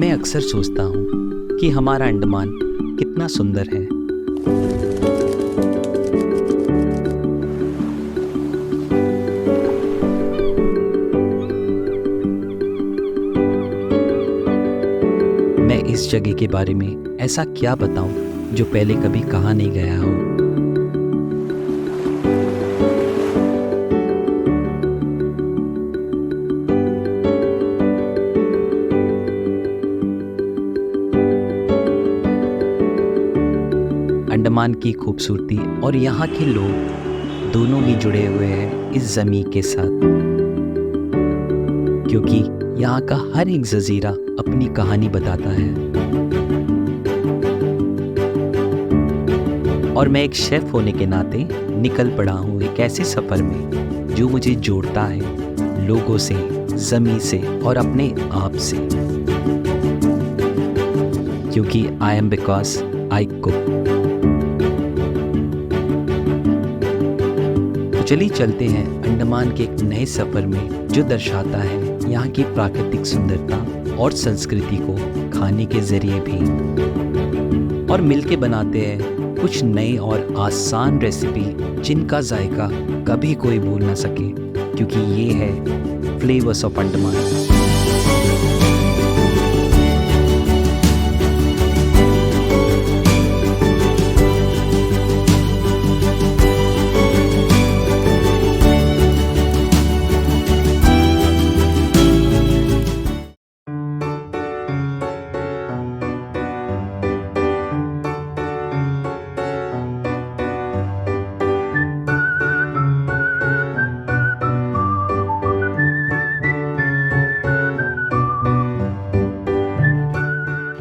मैं अक्सर सोचता हूँ कि हमारा अंडमान कितना सुंदर है। मैं इस जगह के बारे में ऐसा क्या बताऊं जो पहले कभी कहा नहीं गया हो। अंडमान की खूबसूरती और यहाँ के लोग दोनों ही जुड़े हुए हैं इस ज़मीन के साथ, क्योंकि यहाँ का हर एक जजीरा अपनी कहानी बताता है। और मैं एक शेफ होने के नाते निकल पड़ा हूँ एक ऐसे सफ़र में जो मुझे जोड़ता है लोगों से, ज़मीन से और अपने आप से, क्योंकि I am because I cook. तो चलिए चलते हैं अंडमान के एक नए सफ़र में जो दर्शाता है यहाँ की प्राकृतिक सुंदरता और संस्कृति को खाने के जरिए भी, और मिलके बनाते हैं कुछ नए और आसान रेसिपी जिनका जायका कभी कोई भूल ना सके, क्योंकि ये है फ्लेवर्स ऑफ अंडमान।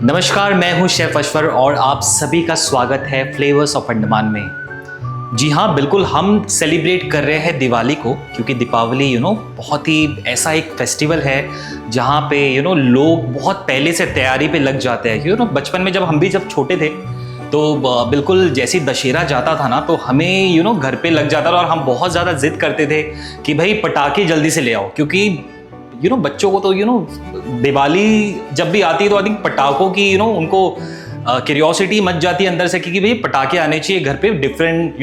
नमस्कार, मैं हूं शेफ अश्वर और आप सभी का स्वागत है फ्लेवर्स ऑफ अंडमान में। जी हाँ, बिल्कुल, हम सेलिब्रेट कर रहे हैं दिवाली को, क्योंकि दीपावली बहुत ही ऐसा एक फेस्टिवल है जहाँ पे लोग बहुत पहले से तैयारी पे लग जाते हैं। बचपन में जब छोटे थे तो बिल्कुल जैसे दशहरा जाता था ना, तो हमें घर पे लग जाता था और हम बहुत ज़्यादा जिद करते थे कि भाई पटाखे जल्दी से ले आओ, क्योंकि बच्चों को तो दिवाली जब भी आती है तो आई थिंक पटाखों की उनको क्यूरियोसिटी मच जाती है अंदर से, क्योंकि भाई पटाखे आने चाहिए घर पे डिफरेंट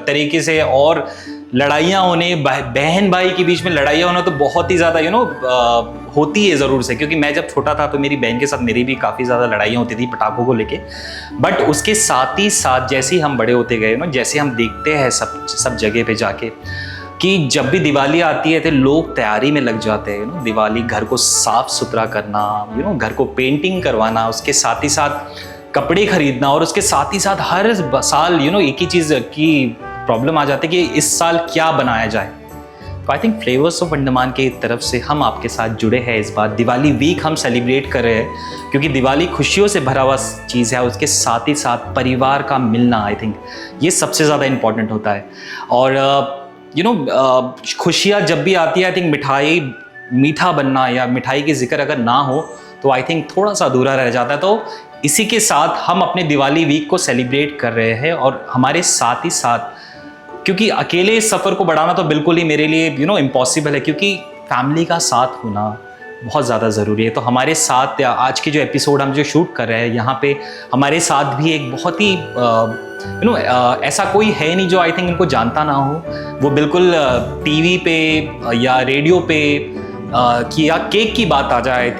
तरीके से। और लड़ाइयाँ होने, बहन भाई के बीच में लड़ाइयाँ होना तो बहुत ही ज़्यादा होती है ज़रूर से, क्योंकि मैं जब छोटा था तो मेरी बहन के साथ मेरी भी काफ़ी ज़्यादा लड़ाइयाँ होती थी पटाखों को लेके। बट उसके साथ ही साथ जैसे ही हम बड़े होते गए जैसे हम देखते हैं सब जगह पे जाके कि जब भी दिवाली आती है तो लोग तैयारी में लग जाते हैं। दिवाली, घर को साफ सुथरा करना, घर को पेंटिंग करवाना, उसके साथ ही साथ कपड़े खरीदना, और उसके साथ ही साथ हर साल एक ही चीज़ की प्रॉब्लम आ जाती है कि इस साल क्या बनाया जाए। तो I think flavours of Andaman की तरफ से हम आपके साथ जुड़े हैं इस बार। दिवाली वीक हम सेलिब्रेट कर रहे हैं क्योंकि दिवाली खुशियों से भरा हुआ चीज़ है, उसके साथ ही साथ परिवार का मिलना, आई थिंक ये सबसे ज़्यादा इम्पॉर्टेंट होता है। और खुशियाँ जब भी आती है, आई थिंक मिठाई, मीठा बनना या मिठाई की जिक्र अगर ना हो तो आई थिंक थोड़ा सा अधूरा रह जाता है। तो इसी के साथ हम अपने दिवाली वीक को सेलिब्रेट कर रहे हैं, और हमारे साथ ही साथ, क्योंकि अकेले इस सफ़र को बढ़ाना तो बिल्कुल ही मेरे लिए इम्पॉसिबल है, क्योंकि फैमिली का साथ होना बहुत ज़्यादा ज़रूरी है। तो हमारे साथ आज के जो एपिसोड हम जो शूट कर रहे हैं यहाँ पे हमारे साथ भी एक बहुत ही ऐसा कोई है नहीं जो आई थिंक इनको जानता ना हो। वो बिल्कुल टीवी पे या रेडियो पे कि या केक की बात आ जाए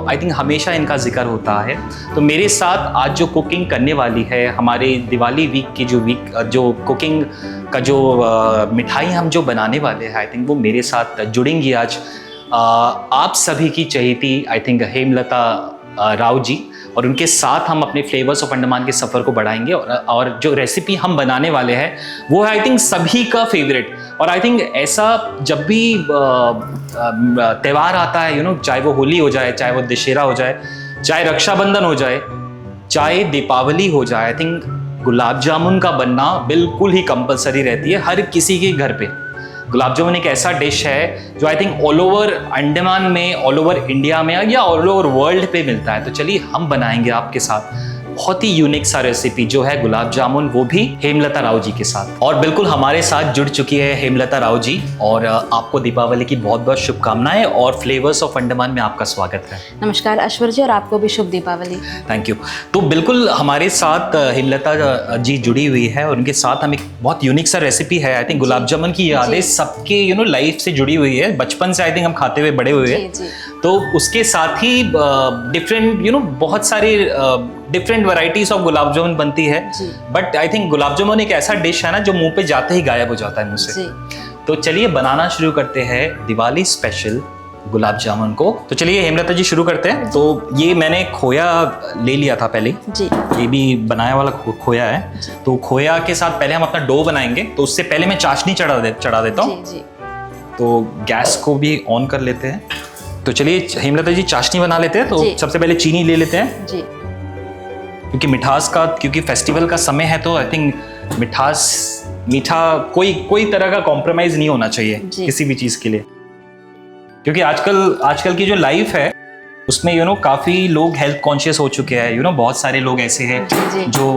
आई थिंक हमेशा इनका जिक्र होता है। तो मेरे साथ आज जो कुकिंग करने वाली है, हमारे दिवाली वीक की जो कुकिंग का जो मिठाई हम जो बनाने वाले हैं, आई थिंक वो मेरे साथ जुड़ेंगी आज आप सभी की चहेती आई थिंक हेमलता राव जी, और उनके साथ हम अपने फ्लेवर्स ऑफ अंडमान के सफ़र को बढ़ाएंगे। और जो रेसिपी हम बनाने वाले हैं वो है आई थिंक सभी का फेवरेट। और आई थिंक ऐसा जब भी त्यौहार आता है, चाहे वो होली हो जाए, चाहे वो दशहरा हो जाए, चाहे रक्षाबंधन हो जाए, चाहे दीपावली हो जाए, आई थिंक गुलाब जामुन का बनना बिल्कुल ही कंपलसरी रहती है हर किसी के घर पे। गुलाब जामुन एक ऐसा डिश है जो I think all over Andaman में, ऑल ओवर इंडिया में या ऑल ओवर वर्ल्ड पे मिलता है। तो चलिए हम बनाएंगे आपके साथ बहुत ही यूनिक सा रेसिपी जो है गुलाब जामुन, वो भी हेमलता राव जी के साथ। और बिल्कुल हमारे साथ जुड़ चुकी है हेमलता राव जी, और आपको दीपावली की बहुत बहुत शुभकामनाएं और फ्लेवर्स ऑफ अंडमान में आपका स्वागत है। नमस्कार ऐश्वर्य जी, और आपको भी शुभ दीपावली। Thank you. तो बिल्कुल हमारे साथ हेमलता जी जुड़ी हुई है, और उनके साथ हम एक बहुत यूनिक सा रेसिपी है। आई थिंक गुलाब जामुन की यादें सबके लाइफ से जुड़ी हुई है, बचपन से आई थिंक हम खाते हुए बड़े हुए हैं। तो उसके साथ ही डिफरेंट बहुत सारी different varieties of gulab jamun बनती है, but I think gulab jamun एक ऐसा डिश है ना जो मुंह पे जाते ही गायब हो जाता है मुंह से। तो चलिए बनाना शुरू करते हैं दिवाली स्पेशल गुलाब जामुन को। तो चलिए हेमलता जी शुरू करते हैं। तो ये मैंने खोया ले लिया था पहले जी, ये भी बनाया वाला खोया है। तो खोया के साथ पहले हम अपना डो बनाएंगे, तो उससे पहले मैं चाशनी चढ़ा देता हूँ। तो गैस को भी ऑन कर लेते हैं। तो चलिए हेमलता जी चाशनी बना लेते हैं। तो सबसे पहले चीनी ले लेते हैं जी, क्योंकि मिठास का, क्योंकि फेस्टिवल का समय है, तो आई थिंक मीठा कोई तरह का कॉम्प्रोमाइज नहीं होना चाहिए किसी भी चीज के लिए, क्योंकि आजकल की जो लाइफ है उसमें काफी लोग हेल्थ कॉन्शियस हो चुके हैं। बहुत सारे लोग ऐसे हैं जो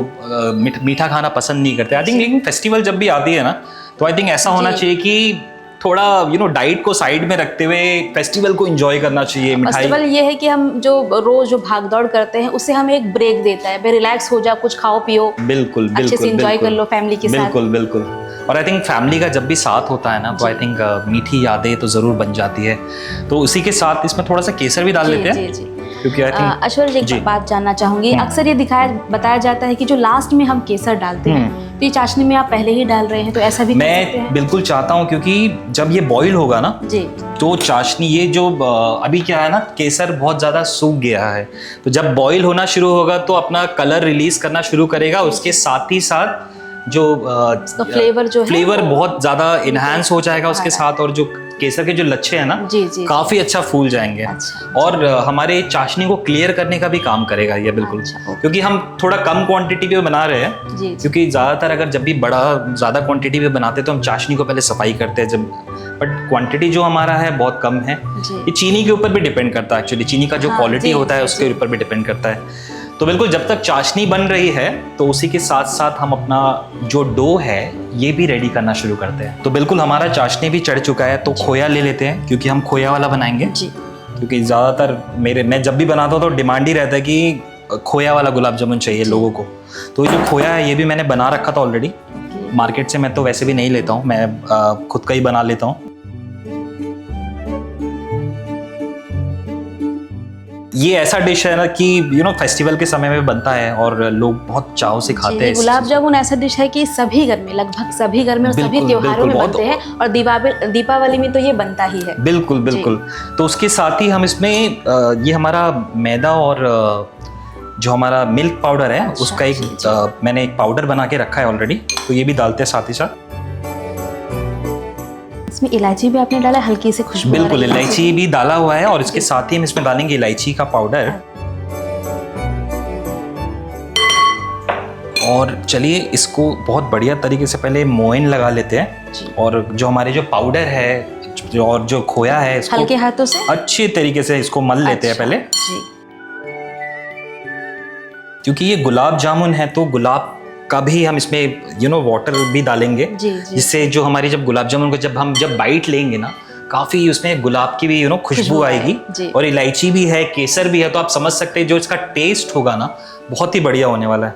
मीठा खाना पसंद नहीं करते। आई थिंक लेकिन फेस्टिवल जब भी आती है ना, तो आई थिंक ऐसा होना चाहिए कि थोड़ा डाइट को साइड में रखते हुए फेस्टिवल को एंजॉय करना चाहिए। फेस्टिवल ये है कि हम जो रोज जो भाग दौड़ करते हैं उससे हमें एक ब्रेक देता है, रिलैक्स हो जा, कुछ खाओ पियो, बिल्कुल अच्छे से एंजॉय कर लो फैमिली के साथ। बिल्कुल। और आई थिंक फैमिली का जब भी साथ होता है ना, तो आई थिंक मीठी यादें तो जरूर बन जाती है। तो उसी के साथ इसमें थोड़ा सा केसर भी डाल लेते हैं, क्योंकि आई थिंक ऐश्वर्य जी एक बात जानना चाहूंगी। अक्सर ये बताया जाता है कि जो लास्ट में हम केसर डालते हैं, तो ये चाशनी में आप पहले ही डाल रहे हैं, तो ऐसा भी मैं बिल्कुल चाहता हूँ, क्योंकि जब ये बॉईल होगा ना जी, तो चाशनी ये जो अभी क्या है ना, केसर बहुत ज्यादा सूख गया है, तो जब बॉईल होना शुरू होगा तो अपना कलर रिलीज करना शुरू करेगा। उसके साथ ही साथ जो फ्लेवर बहुत ज्यादा इनहैंस हो जाएगा उसके साथ, और जो केसर के जो लच्छे हैं ना जी, काफी अच्छा फूल जाएंगे। और हमारे चाशनी को क्लियर करने का भी काम करेगा ये, बिल्कुल। क्योंकि हम थोड़ा कम क्वांटिटी पे बना रहे हैं, क्योंकि ज्यादातर अगर जब भी ज्यादा क्वांटिटी पे बनाते हैं तो हम चाशनी को पहले सफाई करते हैं, बट क्वांटिटी जो हमारा है बहुत कम है। ये चीनी के ऊपर भी डिपेंड करता है, एक्चुअली चीनी का जो क्वालिटी होता है उसके ऊपर भी डिपेंड करता है। तो बिल्कुल जब तक चाशनी बन रही है, तो उसी के साथ साथ हम अपना जो डो है ये भी रेडी करना शुरू करते हैं। तो बिल्कुल हमारा चाशनी भी चढ़ चुका है, तो खोया ले लेते हैं, क्योंकि हम खोया वाला बनाएंगे जी। क्योंकि ज़्यादातर मैं जब भी बनाता हूँ तो डिमांड ही रहता है कि खोया वाला गुलाब जामुन चाहिए लोगों को। तो ये जो खोया है ये भी मैंने बना रखा था ऑलरेडी, मार्केट से मैं तो वैसे भी नहीं लेता हूँ, मैं खुद का ही बना लेता हूँ। ये ऐसा डिश है ना कि फेस्टिवल के समय में बनता है और लोग बहुत चाव से खाते हैं। गुलाब जामुन ऐसा डिश है कि सभी घर में, लगभग सभी घर में और सभी त्योहारों में बनते हैं, और दीपावली में तो ये बनता ही है। बिल्कुल। तो उसके साथ ही हम इसमें ये हमारा मैदा और जो हमारा मिल्क पाउडर है उसका एक मैंने एक पाउडर बना के रखा है ऑलरेडी, तो ये भी डालते हैं साथ ही साथ। इसमें इलायची भी आपने डाला, हल्की से खुशबू। बिल्कुल, इलायची भी डाला हुआ है, और इसके साथ ही हम इसमें डालेंगे इलायची का पाउडर। और चलिए इसको बहुत बढ़िया तरीके से पहले मोइन लगा लेते हैं, और जो हमारे जो पाउडर है और जो खोया है इसको हल्के हाथों से अच्छे तरीके से इसको मल लेते हैं पहले जी। क्योंकि ये गुलाब जामुन है, तो गुलाब का भी हम इसमें वाटर भी डालेंगे, जिससे जो हमारी जब गुलाब जामुन को जब बाइट लेंगे ना, काफी उसमें गुलाब की भी खुशबू आएगी, और इलायची भी है, केसर भी है, तो आप समझ सकते हैं जो इसका टेस्ट होगा ना बहुत ही बढ़िया होने वाला है।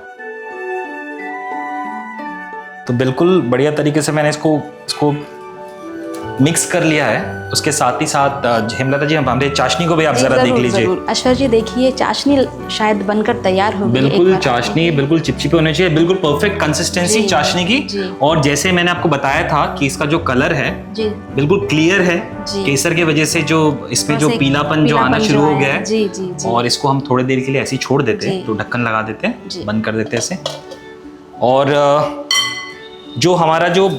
तो बिल्कुल बढ़िया तरीके से मैंने इसको मिक्स कर लिया है। उसके साथ ही साथ हेमलता जी हमारे चाशनी को भी आप जरा देख लीजिए। ऐश्वर्य जी देखिए, चाशनी शायद बनकर तैयार हो गई। बिल्कुल चाशनी बिल्कुल चिपचिपी होनी चाहिए, बिल्कुल परफेक्ट कंसिस्टेंसी चाशनी की। और जैसे मैंने आपको बताया था कि इसका जो कलर है बिल्कुल क्लियर है, केसर के वजह से जो इसमें जो पीलापन जो आना शुरू हो गया है। और इसको हम थोड़ी देर के लिए ऐसे ही छोड़ देते हैं, तो ढक्कन लगा देते हैं, बंद कर देते हैं इसे। और जो हमारा जो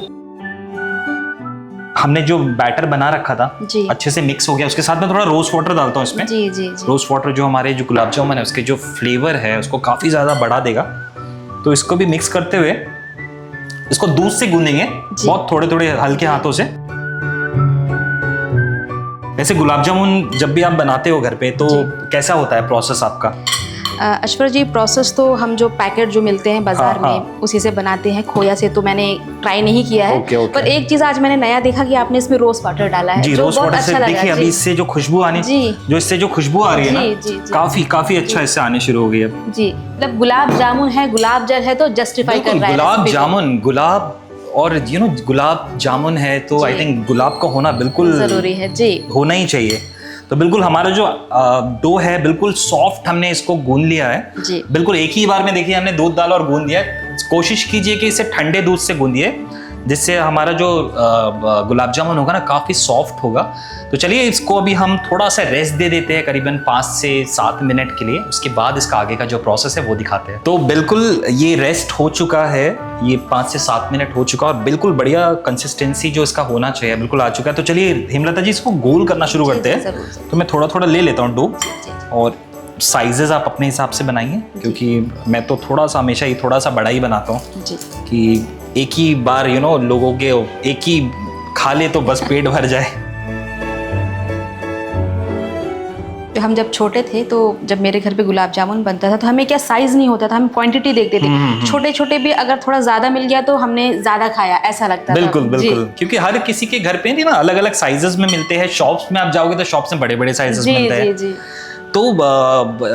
हमने जो बैटर बना रखा था अच्छे से मिक्स हो गया, उसके साथ में थोड़ा रोज वाटर डालता हूँ इसमें। जी। रोज वाटर जो हमारे जो गुलाब जामुन है उसके जो फ्लेवर है उसको काफी ज्यादा बढ़ा देगा। तो इसको भी मिक्स करते हुए इसको दूध से गूंदेंगे, बहुत थोड़े थोड़े हल्के हाथों से। वैसे गुलाब जामुन जब भी आप बनाते हो घर पे, तो कैसा होता है प्रोसेस आपका? अश्वर जी, प्रोसेस तो हम जो पैकेट जो मिलते हैं बाजार में उसी से बनाते हैं। खोया से तो मैंने ट्राई नहीं किया है। पर एक चीज आज मैंने नया देखा कि आपने इसमें रोज वाटर डाला है, जो बहुत अच्छा लगा। देखिए अभी इससे जो खुशबू आनी, जो इससे जो खुशबू आ रही है ना, काफी अच्छा इससे आने शुरू हो गई है जी। मतलब गुलाब जामुन है, गुलाब जल है, तो जस्टिफाई कर रहा है। गुलाब जामुन, गुलाब और गुलाब जामुन है तो आई थिंक गुलाब का होना बिल्कुल जरूरी है जी, होना ही चाहिए। तो बिल्कुल हमारा जो डो है बिल्कुल सॉफ्ट, हमने इसको गूंद लिया है जी। बिल्कुल एक ही बार में। देखिए हमने दूध डाला और गूंद दिया। कोशिश कीजिए कि इसे ठंडे दूध से गूंदिए, जिससे हमारा जो गुलाब जामुन होगा ना काफ़ी सॉफ्ट होगा। तो चलिए इसको अभी हम थोड़ा सा रेस्ट दे देते हैं, करीबन 5 से 7 मिनट के लिए। उसके बाद इसका आगे का जो प्रोसेस है वो दिखाते हैं। तो बिल्कुल ये रेस्ट हो चुका है, ये 5 से 7 मिनट हो चुका और बिल्कुल बढ़िया कंसिस्टेंसी जो इसका होना चाहिए बिल्कुल आ चुका है। तो चलिए हेमलता जी इसको गोल करना शुरू करते हैं। तो मैं थोड़ा थोड़ा ले लेता हूँ डो, और साइजेस आप अपने हिसाब से बनाइए, क्योंकि मैं तो थोड़ा सा हमेशा ही थोड़ा सा बड़ा ही बनाता हूँ कि एक ही बार लोगों के एक ही खा ले तो बस पेट भर जाए। हम जब छोटे थे तो जब मेरे घर पे गुलाब जामुन बनता था तो हमें क्या साइज नहीं होता था, हम क्वांटिटी देखते थे। छोटे छोटे भी अगर थोड़ा ज्यादा मिल गया तो हमने ज्यादा खाया, ऐसा लगता था। बिल्कुल क्योंकि हर किसी के घर पे ना अलग अलग साइजेस में मिलते हैं। शॉप्स में आप जाओगे तो शॉप्स में बड़े बड़े साइजेस मिलते हैं। तो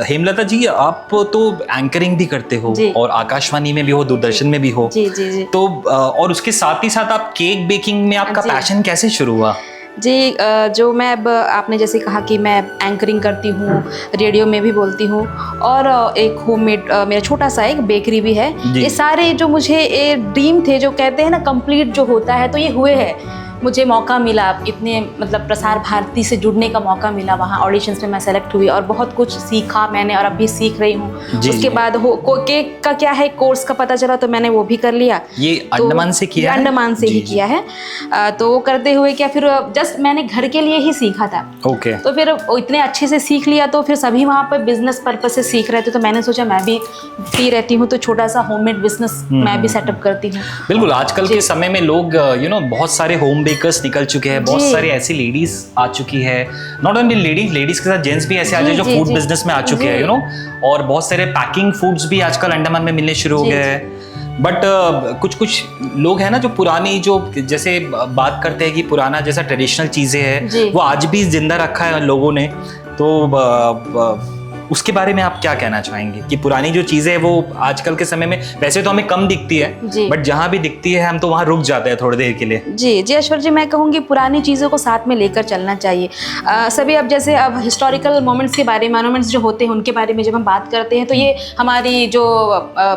हेमलता जी आप तो एंकरिंग भी करते हो और आकाशवाणी में भी हो, दूरदर्शन में भी हो। जी। तो और उसके साथ ही साथ आप केक बेकिंग में आपका पैशन कैसे शुरू हुआ? जी, जो मैं अब आपने जैसे कहा कि मैं एंकरिंग करती हूँ, रेडियो में भी बोलती हूँ, और एक होममेड मेरा छोटा सा एक बेकरी भी है। ये सारे जो मुझे ड्रीम थे, जो कहते हैं ना कंप्लीट जो होता है, तो ये हुए हैं। मुझे मौका मिला इतने मतलब प्रसार भारती से जुड़ने का मौका मिला, वहाँ ऑडिशंस में मैं सेलेक्ट हुई और बहुत कुछ सीखा मैंने और अब भी सीख रही हूँ। उसके बाद केक का क्या है कोर्स का पता चला तो मैंने वो भी कर लिया। ये अंडमान से किया है? अंडमान से ही किया है। तो वो करते हुए क्या फिर जस्ट मैंने घर के लिए ही सीखा था। तो फिर इतने अच्छे से सीख लिया तो फिर सभी वहाँ पर बिजनेस पर्पज से सीख रहे थे, तो मैंने सोचा मैं भी फ्री रहती हूँ तो छोटा सा होममेड बिजनेस मैं भी सेटअप करती हूँ। बिल्कुल, आजकल के समय में लोग बहुत सारे होम बेकर्स निकल चुके हैं, बहुत सारी ऐसी लेडीज आ चुकी है। नॉट ओनली लेडीज के साथ जेंट्स भी ऐसे आ जाए जो फूड बिजनेस में आ चुके हैं और बहुत सारे पैकिंग फूड्स भी आजकल अंडमान में मिलने शुरू हो गए हैं। बट कुछ लोग हैं ना जो पुरानी जो जैसे बात करते हैं कि पुराना जैसा ट्रेडिशनल चीजें हैं वो आज भी जिंदा रखा है लोगों ने। तो उसके बारे में आप क्या कहना चाहेंगे कि पुरानी जो चीजें हैं वो आजकल के समय में वैसे तो हमें कम दिखती है, बट जहाँ भी दिखती है हम तो वहाँ रुक जाते हैं थोड़ी देर के लिए। जी अश्वर जी, मैं कहूँगी पुरानी चीज़ों को साथ में लेकर चलना चाहिए। सभी अब जैसे अब हिस्टोरिकल मोमेंट्स के बारे में, मॉन्यूमेंट्स जो होते हैं उनके बारे में जब हम बात करते हैं तो ये हमारी जो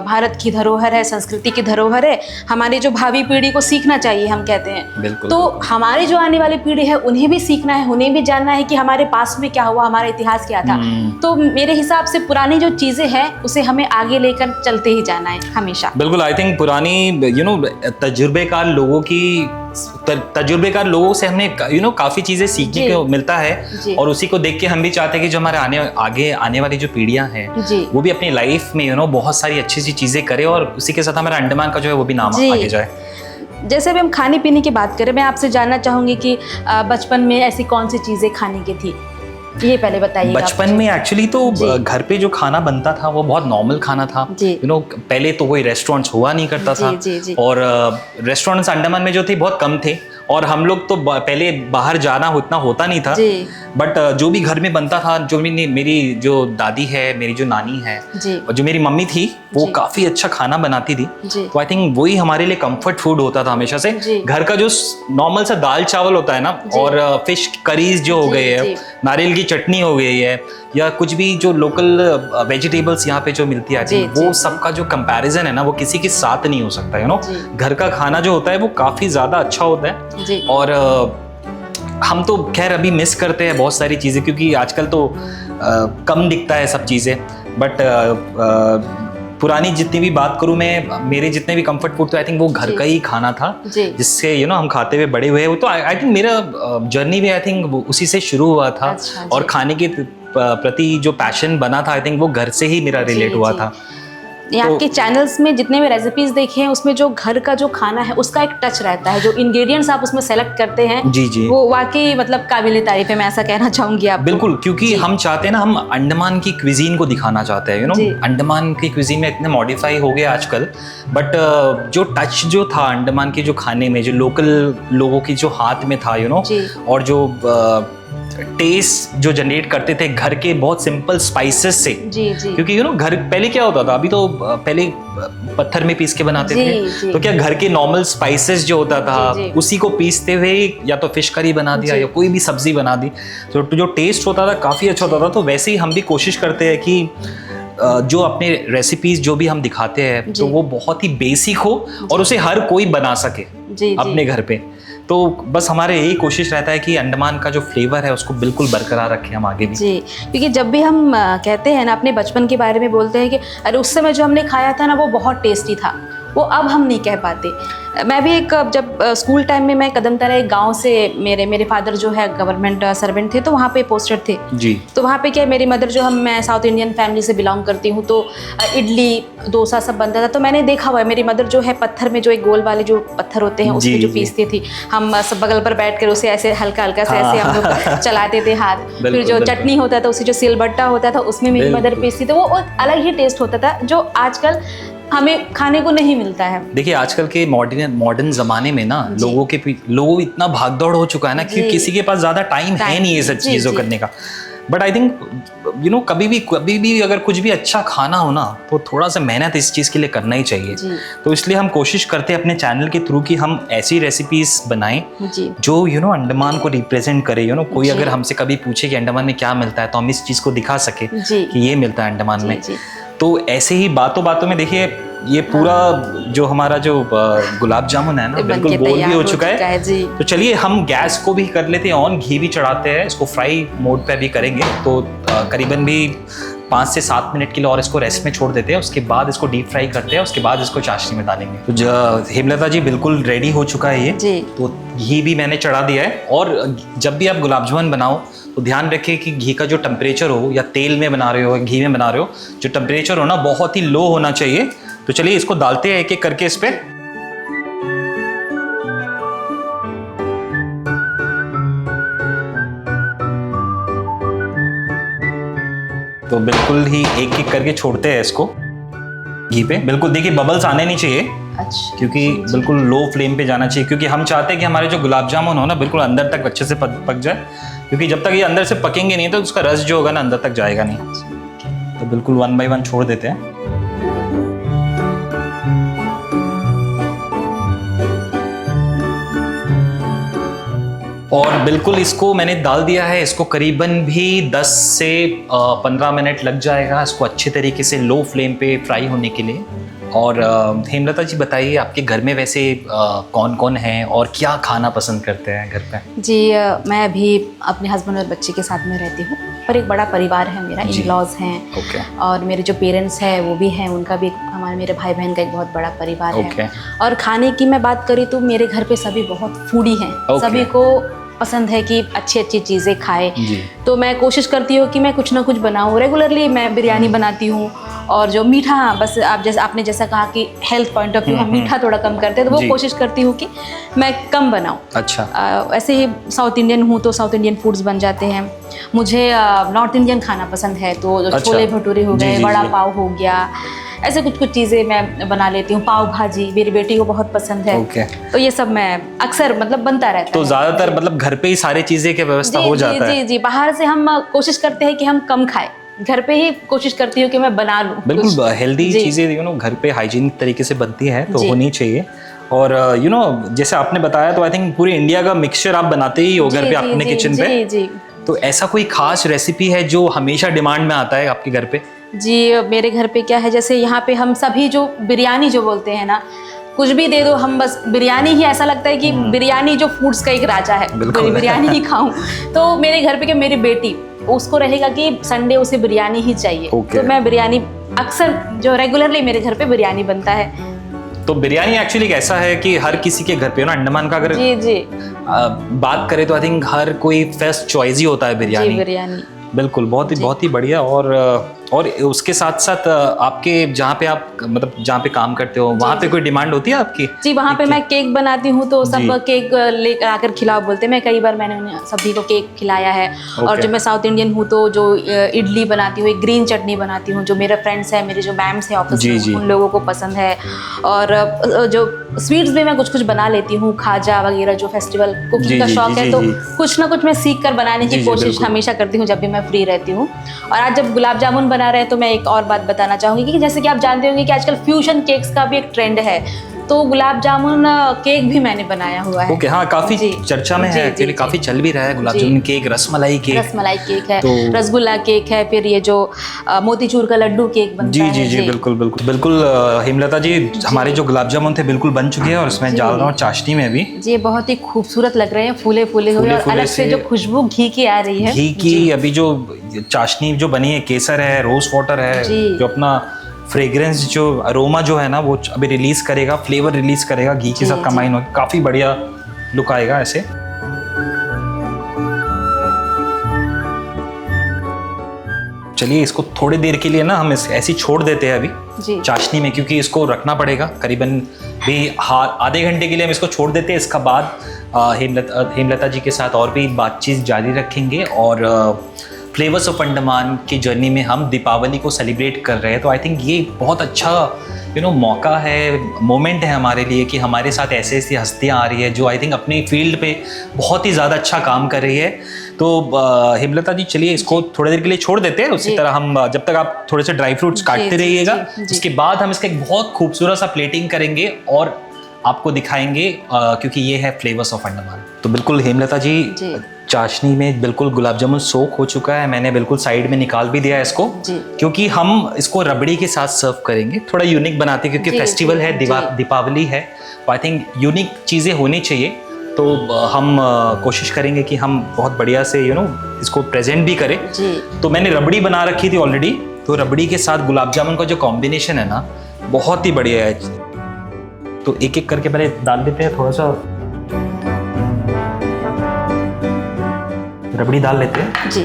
भारत की धरोहर है, संस्कृति की धरोहर है, हमारी जो भावी पीढ़ी को सीखना चाहिए हम कहते हैं। तो हमारी जो आने वाली पीढ़ी है उन्हें भी सीखना है, उन्हें भी जानना है कि हमारे पास में क्या हुआ, हमारा इतिहास क्या था। तो मेरे हिसाब से पुरानी जो चीजें हैं उसे हमें आगे लेकर चलते ही जाना है हमेशा। बिल्कुल, आई थिंक पुरानी तजुर्बेकार लोगों से हमने काफी चीजें सीखने को मिलता है और उसी को देख के हम भी चाहते हैं कि जो हमारे आगे आने वाली जो पीढ़ियां हैं वो भी अपनी लाइफ में बहुत सारी अच्छी सी चीजें करे और उसी के साथ हमारा अंडमान का जो है वो भी नाम आगे जाए। जैसे अभी हम खाने पीने की बात करें, मैं आपसे जानना चाहूंगी कि बचपन में ऐसी कौन सी चीजें खाने की थी, ये पहले बताइए। बचपन में एक्चुअली तो घर पे जो खाना बनता था वो बहुत नॉर्मल खाना था। पहले तो कोई रेस्टोरेंट्स हुआ नहीं करता था और रेस्टोरेंट्स अंडमान में जो थे बहुत कम थे और हम लोग तो पहले बाहर जाना उतना होता नहीं था। बट जो भी घर में बनता था, जो मेरी जो दादी है, मेरी जो नानी है और जो मेरी मम्मी थी वो काफी अच्छा खाना बनाती थी। तो आई थिंक वही हमारे लिए कंफर्ट फूड होता था हमेशा से। घर का जो नॉर्मल सा दाल चावल होता है ना और फिश करीज जो हो गए है, नारियल की चटनी हो गई है या कुछ भी जो लोकल वेजिटेबल्स यहाँ पे जो मिलती है, वो सबका जो कंपैरिजन है ना वो किसी के साथ नहीं हो सकता। घर का खाना जो होता है वो काफी ज्यादा अच्छा होता है और हम तो खैर अभी मिस करते हैं बहुत सारी चीजें क्योंकि आजकल तो कम दिखता है सब चीजें। बट पुरानी जितनी भी बात करूं मैं, मेरे जितने भी कंफर्ट फूड तो आई थिंक वो घर का ही खाना था जिससे हम खाते हुए बड़े हुए। वो तो आई थिंक मेरा जर्नी भी आई थिंक उसी से शुरू हुआ था और खाने के प्रति जो पैशन बना था आई थिंक वो घर से ही मेरा रिलेट हुआ था। यहाँ के चैनल्स में जितने भी रेसिपीज देखे हैं उसमें जो घर का जो खाना है उसका एक टच रहता है, जो इंग्रेडिएंट्स आप उसमें सेलेक्ट करते हैं जी जी, वो वाकई मतलब काबिले तारीफ है, मैं ऐसा कहना चाहूंगी आप। बिल्कुल, क्योंकि हम चाहते हैं ना, हम अंडमान की क्विजीन को दिखाना चाहते हैं, जी। अंडमान की क्विजीन में इतने मॉडिफाई हो गए आजकल, बट जो टच जो था अंडमान के जो खाने में, जो लोकल लोगों की जो हाथ में था जी। और जो टेस्ट जो जनरेट करते थे घर के बहुत सिंपल स्पाइसेस से, जी जी, क्योंकि घर पहले क्या होता था, अभी तो पहले पत्थर में पीस के बनाते जी, थे, जी। तो क्या घर के नॉर्मल स्पाइसेस जो होता था जी, जी। उसी को पीसते हुए या तो फिश करी बना दिया जी। या कोई भी सब्जी बना दी, तो जो टेस्ट होता था काफ़ी अच्छा होता था। तो वैसे ही हम भी कोशिश करते हैं कि जो अपने रेसिपीज जो भी हम दिखाते हैं तो वो बहुत ही बेसिक हो और उसे हर कोई बना सके जी, अपने घर पे। तो बस हमारे यही कोशिश रहता है कि अंडमान का जो फ्लेवर है उसको बिल्कुल बरकरार रखें हम आगे भी। जी, क्योंकि जब भी हम कहते हैं ना, अपने बचपन के बारे में बोलते हैं कि अरे उस समय जो हमने खाया था ना वो बहुत टेस्टी था, वो अब हम नहीं कह पाते। मैं भी एक जब स्कूल टाइम में मैं कदमतारा एक गांव से, मेरे फादर जो है गवर्नमेंट सर्वेंट थे, तो वहाँ पे पोस्टेड थे जी। तो वहाँ पे क्या, मेरी मदर जो, मैं साउथ इंडियन फैमिली से बिलोंग करती हूँ, तो इडली डोसा सब बनता था। तो मैंने देखा हुआ है, मेरी मदर जो है पत्थर में, जो एक गोल वाले जो पत्थर होते हैं उसमें जो पीसती थी, हम सब बगल पर बैठ कर उसे ऐसे हल्का हल्का से ऐसे हम लोग चलाते थे हाथ। फिर जो चटनी होता था, उसे जो सिलबट्टा होता था उसमें मेरी मदर पीसती थी, वो अलग ही टेस्ट होता था जो आजकल हमें खाने को नहीं मिलता है। देखिए आजकल के मॉडर्न जमाने में ना लोगों इतना भागदौड़ हो चुका है ना कि किसी के पास ज्यादा टाइम है नहीं ये सब चीजों करने का। बट आई थिंक कभी भी अगर कुछ भी अच्छा खाना हो ना तो थोड़ा सा मेहनत इस चीज़ के लिए करना ही चाहिए। तो इसलिए हम कोशिश करते हैं अपने चैनल के थ्रू कि हम ऐसी रेसिपीज बनाएं जो अंडमान को रिप्रेजेंट करे। कोई अगर हमसे कभी पूछे कि अंडमान में क्या मिलता है तो हम इस चीज़ को दिखा सके कि ये मिलता है अंडमान में। तो ऐसे ही बातों में देखिए ये पूरा जो हमारा जो गुलाब जामुन है ना बिल्कुल गोल भी हो चुका है जी। तो चलिए हम गैस को भी कर लेते हैं ऑन, घी भी चढ़ाते हैं, इसको फ्राई मोड पे भी करेंगे। तो करीबन भी 5 से 7 मिनट के लिए और इसको रेस्ट में छोड़ देते हैं, उसके बाद इसको डीप फ्राई करते हैं, उसके बाद इसको चाशनी में डालेंगे। तो हेमलता जी बिल्कुल रेडी हो चुका है ये जी। तो घी भी मैंने चढ़ा दिया है। और जब भी आप गुलाब जामुन बनाओ तो ध्यान रखिए कि घी का जो टेम्परेचर हो, या तेल में बना रहे हो या घी में बना रहे हो, जो टेम्परेचर हो ना बहुत ही लो होना चाहिए। तो चलिए इसको डालते हैं एक एक करके इस पे। तो बिल्कुल ही एक एक करके छोड़ते हैं इसको घी पे। बिल्कुल देखिए बबल्स आने नहीं चाहिए। अच्छा। क्योंकि बिल्कुल लो फ्लेम पे जाना चाहिए, क्योंकि हम चाहते हैं कि हमारे जो गुलाब जामुन हो ना बिल्कुल अंदर तक अच्छे से पक जाए, क्योंकि जब तक ये अंदर से पकेंगे नहीं तो उसका रस जो होगा ना अंदर तक जाएगा नहीं। तो बिल्कुल 1 बाय 1 छोड़ देते हैं। और बिल्कुल इसको मैंने डाल दिया है, इसको करीबन भी 10 से 15 मिनट लग जाएगा इसको अच्छे तरीके से लो फ्लेम पे फ्राई होने के लिए। और हेमलता जी बताइए आपके घर में वैसे कौन कौन है और क्या खाना पसंद करते हैं घर पे? जी मैं अभी अपने हस्बैंड और बच्चे के साथ में रहती हूँ, पर एक बड़ा परिवार है मेरा, इन-लॉज हैं और मेरे जो पेरेंट्स हैं वो भी हैं, उनका भी मेरे भाई बहन का एक बहुत बड़ा परिवार है। और खाने की मैं बात करी तो मेरे घर पे सभी बहुत फूडी हैं, सभी को पसंद है कि अच्छी अच्छी चीज़ें खाए। तो मैं कोशिश करती हूँ कि मैं कुछ ना कुछ बनाऊँ। रेगुलरली मैं बिरयानी बनाती हूँ और जो मीठा, बस आपने जैसा कहा कि हेल्थ पॉइंट ऑफ व्यू हम मीठा थोड़ा कम करते हैं, तो वो कोशिश करती हूँ कि मैं कम बनाऊँ। अच्छा। ऐसे ही साउथ इंडियन हूँ तो साउथ इंडियन फूड्स बन जाते हैं। मुझे नॉर्थ इंडियन खाना पसंद है, तो छोले भटूरे हो गए, वड़ा पाव हो गया, ऐसे कुछ चीज़ें मैं बना लेती हूँ। पाव भाजी मेरी बेटी को बहुत पसंद है। तो ये सब मैं अक्सर मतलब बनता रहता है। तो ज़्यादातर मतलब घर पे ही सारी चीज़ें की व्यवस्था हो जाता है? जी, बाहर से हम कोशिश करते हैं कि हम कम खाएं, घर पे ही कोशिश करती हूँ कि मैं बना लूँ। बिल्कुल हेल्दी चीज़ें घर पे हाइजीनिक तरीके से बनती है तो होनी चाहिए। और जैसे आपने बताया तो आई थिंक पूरे इंडिया का मिक्सचर आप बनाते ही हो घर पे अपने किचन पे। जी। तो ऐसा कोई खास रेसिपी है जो हमेशा डिमांड में आता है आपके घर पे? जी मेरे घर पे क्या है, जैसे यहाँ पे हम सभी जो बिरयानी जो बोलते हैं ना, कुछ भी दे दो हम बस बिरयानी ही, ऐसा लगता है कि बिरयानी जो फूड्स का एक राजा है, बिरयानी ही खाऊं। तो मेरे घर पे क्या, मेरी बेटी उसको रहेगा कि संडे उसे बिरयानी ही चाहिए। तो मैं बिरयानी अक्सर जो रेगुलरली मेरे घर पे बिरयानी बनता है। तो बिरयानी एक्चुअली कैसा है कि हर किसी के घर पे ना अंडमान का अगर जी बात करें तो आई थिंक हर कोई फर्स्ट चॉइस ही होता है बिरयानी। बिरयानी बिल्कुल बहुत ही बढ़िया। और और उसके साथ साथ आपके जहाँ पे आप मतलब जहाँ पे काम करते हो वहाँ पे कोई डिमांड होती है आपकी? जी, वहाँ पे मैं केक बनाती हूँ तो सब जी। केक लेकर आकर खिलाओ बोलते हैं। मैं कई बार मैंने उन्हें सभी को केक खिलाया है। और जो मैं साउथ इंडियन हूँ तो जो इडली बनाती हूँ, एक ग्रीन चटनी बनाती हूँ, जो मेरे फ्रेंड्स हैं, मेरे जो मैम्स हैं ऑफिस में, उन लोगों को पसंद है। और जो स्वीट्स भी मैं कुछ कुछ बना लेती हूँ, खाजा वगैरह, जो फेस्टिवल कुकिंग का शौक है तो कुछ ना कुछ मैं सीख कर बनाने की कोशिश हमेशा करती हूँ जब भी मैं फ्री रहती हूँ। और आज जब गुलाब जामुन बना रहे हैं तो मैं एक और बात बताना चाहूँगी कि जैसे कि आप जानते होंगे कि आजकल फ्यूजन केक्स का भी एक ट्रेंड है, तो गुलाब जामुन केक भी मैंने बनाया हुआ है। ओके, हाँ, काफी चर्चा में है एक्चुअली, काफी चल भी रहा है गुलाब जामुन केक, रसमलाई केक है, रसगुल्ला केक है, फिर ये जो मोतीचूर का लड्डू केक बनता है। जी, बिल्कुल हेमलता जी, हमारे जो गुलाब जामुन थे बिल्कुल बन चुके हैं और इसमें डाल रहा हूँ चाशनी में भी। जी, बहुत ही खूबसूरत लग रहे हैं, फूले हुए, और अलग से जो खुशबू घी की आ रही है, घी की। अभी जो चाशनी जो बनी है, केसर है, रोज वाटर है, जो अपना फ्रेग्रेंस, जो अरोमा जो है ना, वो अभी रिलीज करेगा, फ्लेवर रिलीज करेगा, घी के साथ कंबाइन होकर काफी बढ़िया लुक आएगा ऐसे। चलिए इसको थोड़ी देर के लिए ना हम ऐसे छोड़ देते हैं अभी चाशनी में, क्योंकि इसको रखना पड़ेगा करीबन भी आधे घंटे के लिए हम इसको छोड़ देते हैं। इसका बाद हेमलता जी के साथ और भी बातचीत जारी रखेंगे और फ्लेवर्स ऑफ अंडमान की जर्नी में हम दीपावली को सेलिब्रेट कर रहे हैं। तो आई थिंक ये बहुत अच्छा मौका है, मोमेंट है हमारे लिए कि हमारे साथ ऐसे ऐसी हस्तियाँ आ रही है जो आई थिंक अपनी फील्ड पे बहुत ही ज़्यादा अच्छा काम कर रही है। तो हेमलता जी, चलिए इसको थोड़ी देर के लिए छोड़ देते हैं। उसी तरह हम जब तक आप थोड़े से ड्राई फ्रूट्स काटते रहिएगा, उसके बाद हम इसका एक बहुत खूबसूरत सा प्लेटिंग करेंगे और आपको दिखाएंगे, क्योंकि ये है फ्लेवर्स ऑफ अंडमान। तो बिल्कुल हेमलता जी, चाशनी में बिल्कुल गुलाब जामुन सोक हो चुका है, मैंने बिल्कुल साइड में निकाल भी दिया है इसको, क्योंकि हम इसको रबड़ी के साथ सर्व करेंगे, थोड़ा यूनिक बनाते हैं, क्योंकि फेस्टिवल है, दीपावली है, तो आई थिंक यूनिक चीज़ें होनी चाहिए। तो हम कोशिश करेंगे कि हम बहुत बढ़िया से इसको प्रेजेंट भी करें। तो मैंने रबड़ी बना रखी थी ऑलरेडी, तो रबड़ी के साथ गुलाब जामुन का जो कॉम्बिनेशन है ना, बहुत ही बढ़िया है। तो एक एक करके पहले डाल देते हैं, थोड़ा सा रबड़ी डाल लेते हैं जी।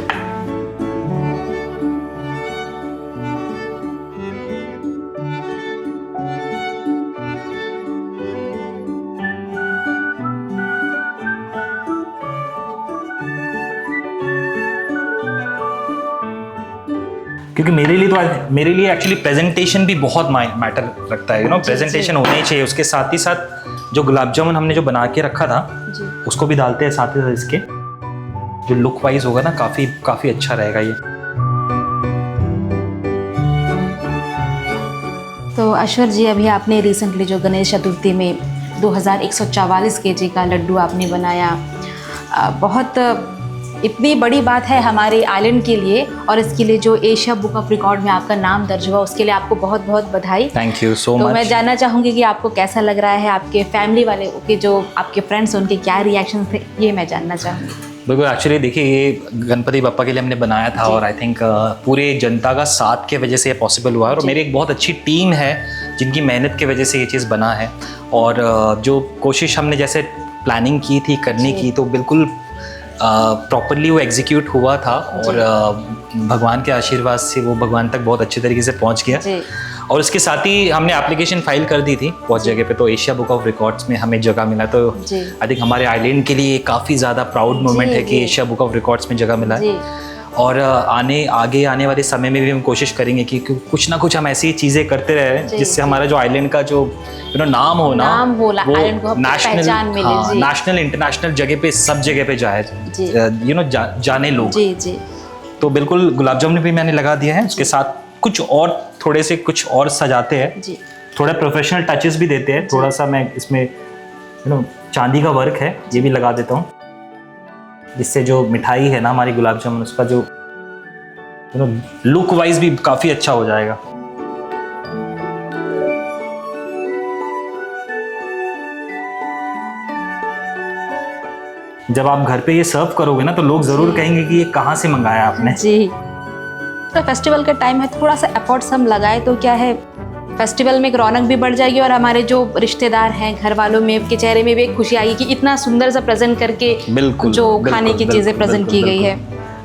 क्योंकि मेरे लिए एक्चुअली प्रेजेंटेशन भी बहुत मैटर रखता है, प्रेजेंटेशन होना ही चाहिए। उसके साथ ही साथ जो गुलाब जामुन हमने जो बना के रखा था उसको भी डालते हैं साथ ही साथ, इसके जो लुक वाइज होगा ना, काफी अच्छा रहेगा ये। तो अश्वर जी, अभी आपने रिसेंटली जो गणेश चतुर्थी में 2144 kg का लड्डू आपने बनाया, बहुत इतनी बड़ी बात है हमारे आइलैंड के लिए, और इसके लिए जो एशिया बुक ऑफ रिकॉर्ड में आपका नाम दर्ज हुआ, उसके लिए आपको बहुत बहुत बधाई। Thank you so much. तो मैं जानना चाहूँगी कि आपको कैसा लग रहा है, आपके फैमिली वाले के जो आपके फ्रेंड्स उनके क्या रिएक्शन थे, ये मैं जानना चाहूँगी। बिल्कुल, एक्चुअली देखिए, ये गणपति बप्पा के लिए हमने बनाया था और आई थिंक पूरे जनता का साथ के वजह से ये पॉसिबल हुआ है, और मेरी एक बहुत अच्छी टीम है जिनकी मेहनत की वजह से ये चीज़ बना है। और जो कोशिश हमने जैसे प्लानिंग की थी करने की, तो बिल्कुल प्रॉपरली वो एग्जीक्यूट हुआ था, और भगवान के आशीर्वाद से वो भगवान तक बहुत अच्छे तरीके से पहुंच गया। और इसके साथ ही हमने एप्लीकेशन फाइल कर दी थी बहुत जगह पे, तो एशिया बुक ऑफ रिकॉर्ड्स में हमें जगह मिला। तो आई थिंक हमारे आइलैंड के लिए काफ़ी ज़्यादा प्राउड मोमेंट है कि एशिया बुक ऑफ रिकॉर्ड्स में जगह मिला है। और आगे आने वाले समय में भी हम कोशिश करेंगे कि कुछ ना कुछ हम ऐसी चीज़ें करते रहे जिससे हमारा जो आइलैंड का जो नाम हो नेशनल इंटरनेशनल जगह पे, सब जगह पे जाए, जाने लोग। तो बिल्कुल गुलाब जामुन भी मैंने लगा दिया है, उसके साथ कुछ और सजाते हैं, थोड़ा प्रोफेशनल टचेस भी देते हैं। थोड़ा सा मैं इसमें चांदी का वर्क है, ये भी लगा देता हूँ, जिससे जो मिठाई है ना हमारी गुलाब जामुन, उसका जो लुक वाइज भी काफ़ी अच्छा हो जाएगा। जब आप घर पे ये सर्व करोगे ना, तो लोग ज़रूर कहेंगे कि ये कहाँ से मंगाया आपने। जी, तो फेस्टिवल का टाइम है, थोड़ा सा एफर्ट्स हम लगाए तो क्या है, फेस्टिवल में एक रौनक भी बढ़ जाएगी, और हमारे जो रिश्तेदार हैं, घर वालों में के चेहरे में भी एक खुशी आएगी कि इतना सुंदर सा प्रेजेंट करके जो खाने की चीज़ें प्रेजेंट की गई है।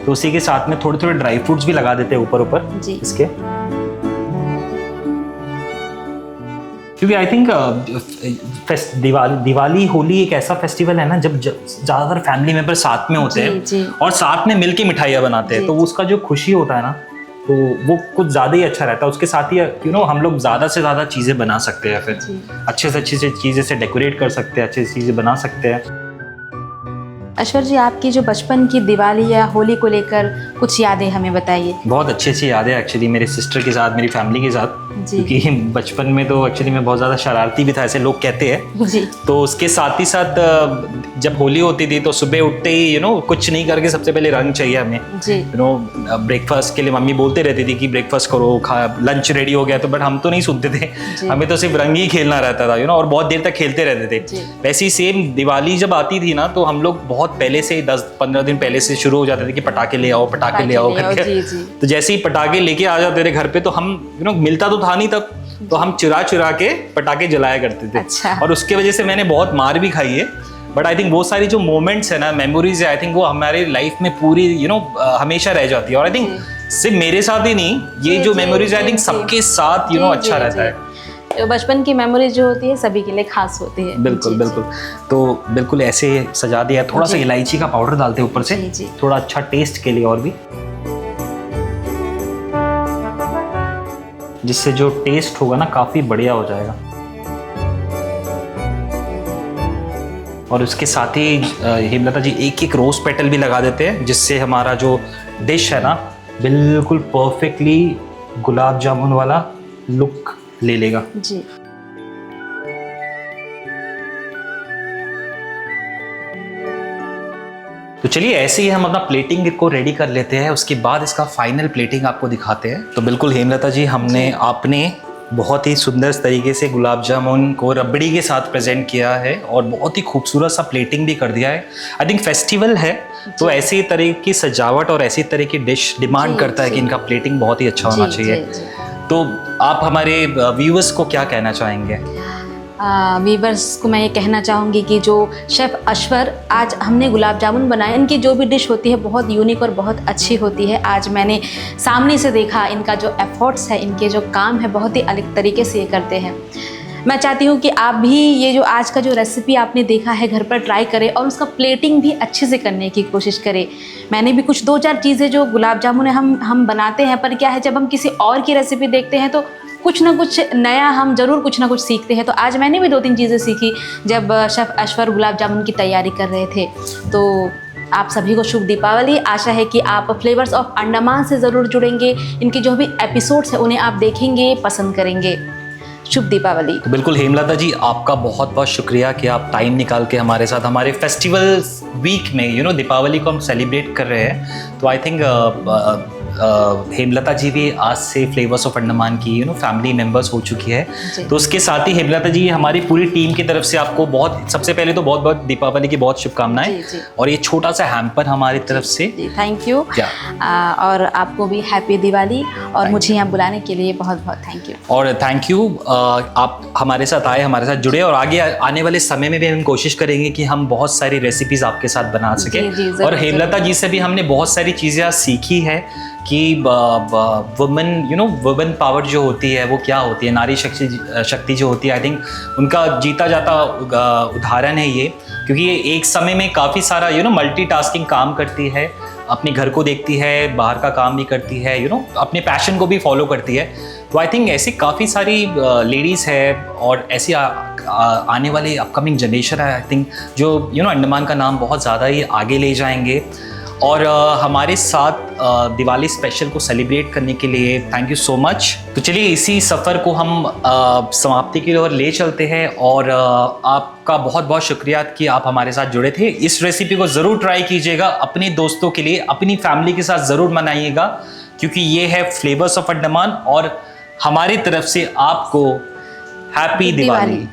तो उसी के साथ में थोड़े थोड़े ड्राई फ्रूट्स भी लगा देते हैं ऊपर ऊपर जी। इसके, क्योंकि आई थिंक दिवाली होली एक ऐसा फेस्टिवल है ना जब ज़्यादातर फैमिली मेंबर साथ में होते जी। हैं और साथ में मिलके मिठाइयाँ बनाते हैं, तो उसका जो खुशी होता है ना, तो वो कुछ ज़्यादा ही अच्छा रहता है। उसके साथ ही हम लोग ज़्यादा से ज़्यादा चीज़ें बना सकते हैं, फिर अच्छे से अच्छी चीज़ें से डेकोरेट कर सकते हैं, अच्छी से चीज़ें बना सकते हैं। अश्वर जी, आपकी जो बचपन की दिवाली या होली को लेकर कुछ यादें हमें बताइए। बहुत अच्छी अच्छी यादें एक्चुअली मेरे सिस्टर के साथ, मेरी फैमिली के साथ, क्योंकि बचपन में तो एक्चुअली मैं बहुत ज़्यादा शरारती भी था, ऐसे लोग कहते हैं जी। तो उसके साथ ही साथ जब होली होती थी तो सुबह उठते ही कुछ नहीं करके सबसे पहले रंग चाहिए हमें जी। ब्रेकफास्ट के लिए मम्मी बोलते रहती थी कि ब्रेकफास्ट करो, लंच रेडी हो गया, तो बट हम तो नहीं सुनते थे, हमें तो सिर्फ रंग ही खेलना रहता था और बहुत देर तक खेलते रहते थे। वैसे ही सेम दिवाली जब आती थी ना, तो हम लोग बहुत पहले से 10-15 दिन पहले से शुरू हो जाते थे कि पटाखे ले आओ करके। तो जैसे ही पटाखे लेके आ जाते थे घर पे, तो हम मिलता तो था नहीं तब, तो हम चुरा के पटाखे जलाया करते थे। अच्छा। और उसके वजह से मैंने बहुत मार भी खाई है, बट आई थिंक वो सारी जो मोमेंट्स है ना, मेमोरीज है, आई थिंक वो हमारे लाइफ में पूरी हमेशा रह जाती है। और आई थिंक सिर्फ मेरे साथ ही नहीं, ये जो मेमोरीज आई थिंक सबके साथ अच्छा रहता है। बचपन की मेमोरीज जो होती है सभी के लिए खास होती है। बिल्कुल बिल्कुल। तो बिल्कुल ऐसे सजा दिया, थोड़ा सा इलायची का पाउडर डालते हैं ऊपर से, थोड़ा अच्छा टेस्ट के लिए और भी, जिससे जो टेस्ट होगा ना काफी बढ़िया हो जाएगा। और उसके साथ ही हेमलता जी एक एक रोज पेटल भी लगा देते हैं, जिससे हमारा जो डिश है ना बिल्कुल परफेक्टली गुलाब जामुन वाला लुक ले लेगा। जी। तो चलिए ऐसे ही हम अपना प्लेटिंग को रेडी कर लेते हैं, उसके बाद इसका फाइनल प्लेटिंग आपको दिखाते हैं। तो बिल्कुल हेमलता जी, हमने आपने बहुत ही सुंदर तरीके से गुलाब जामुन को रबड़ी के साथ प्रेजेंट किया है और बहुत ही खूबसूरत सा प्लेटिंग भी कर दिया है। आई थिंक फेस्टिवल है तो ऐसी तरह की सजावट और ऐसी तरह की डिश डिमांड करता है कि इनका प्लेटिंग बहुत ही अच्छा होना चाहिए। तो आप हमारे व्यूअर्स को क्या कहना चाहेंगे? वीवर्स को मैं ये कहना चाहूँगी कि जो शेफ़ अश्वर आज हमने गुलाब जामुन बनाए, इनकी जो भी डिश होती है बहुत यूनिक और बहुत अच्छी होती है। आज मैंने सामने से देखा इनका जो एफर्ट्स है, इनके जो काम है, बहुत ही अलग तरीके से ये करते हैं। मैं चाहती हूँ कि आप भी ये जो आज का जो रेसिपी आपने देखा है घर पर ट्राई करें और उसका प्लेटिंग भी अच्छे से करने की कोशिश करें। मैंने भी कुछ 2-4 चीज़ें जो गुलाब जामुन हम बनाते हैं, पर क्या है जब हम किसी और की रेसिपी देखते हैं तो कुछ ना कुछ नया हम ज़रूर कुछ ना कुछ सीखते हैं। तो आज मैंने भी 2-3 चीज़ें सीखी जब शेफ़ अश्वर गुलाब जामुन की तैयारी कर रहे थे। तो आप सभी को शुभ दीपावली। आशा है कि आप फ्लेवर्स ऑफ अंडमान से ज़रूर जुड़ेंगे, इनके जो भी एपिसोड्स हैं उन्हें आप देखेंगे, पसंद करेंगे। शुभ दीपावली। तो बिल्कुल हेमलता जी, आपका बहुत बहुत शुक्रिया कि आप टाइम निकाल के हमारे साथ हमारे फेस्टिवल वीक में दीपावली को हम सेलिब्रेट कर रहे हैं। तो आई थिंक हेमलता जी भी आज से फ्लेवर्स ऑफ अंडमान की फैमिली मेंबर्स हो चुकी है। तो उसके साथ ही हेमलता जी, हमारी पूरी टीम की तरफ से आपको सबसे पहले तो बहुत बहुत दीपावली की बहुत शुभकामनाएं, और ये छोटा सा हैम्पर हमारी तरफ से थैंक यू। और आपको भी हैप्पी दिवाली, और मुझे यहाँ बुलाने के लिए बहुत बहुत थैंक यू। और थैंक यू, आप हमारे साथ आए, हमारे साथ जुड़े, और आगे आने वाले समय में भी हम कोशिश करेंगे कि हम बहुत सारी रेसिपीज आपके साथ बना सकें। और हेमलता जी से भी हमने बहुत सारी चीज़ें सीखी है कि वुमेन पावर जो होती है वो क्या होती है, नारी शक्ति जो होती है, आई थिंक उनका जीता जाता उदाहरण है ये। क्योंकि ये एक समय में काफ़ी सारा मल्टीटास्किंग काम करती है, अपने घर को देखती है, बाहर का काम भी करती है, अपने पैशन को भी फॉलो करती है। तो आई थिंक ऐसी काफ़ी सारी लेडीज़ है और ऐसी आने वाली अपकमिंग जनरेशन है, आई थिंक जो अंडमान का नाम बहुत ज़्यादा ही आगे ले जाएंगे। और हमारे साथ दिवाली स्पेशल को सेलिब्रेट करने के लिए थैंक यू सो मच। तो चलिए इसी सफ़र को हम समाप्ति की ओर ले चलते हैं, और आपका बहुत बहुत शुक्रिया कि आप हमारे साथ जुड़े थे। इस रेसिपी को ज़रूर ट्राई कीजिएगा, अपने दोस्तों के लिए, अपनी फैमिली के साथ ज़रूर मनाइएगा, क्योंकि ये है फ्लेवर्स ऑफ अंडमान, और हमारी तरफ से आपको हैप्पी दिवाली।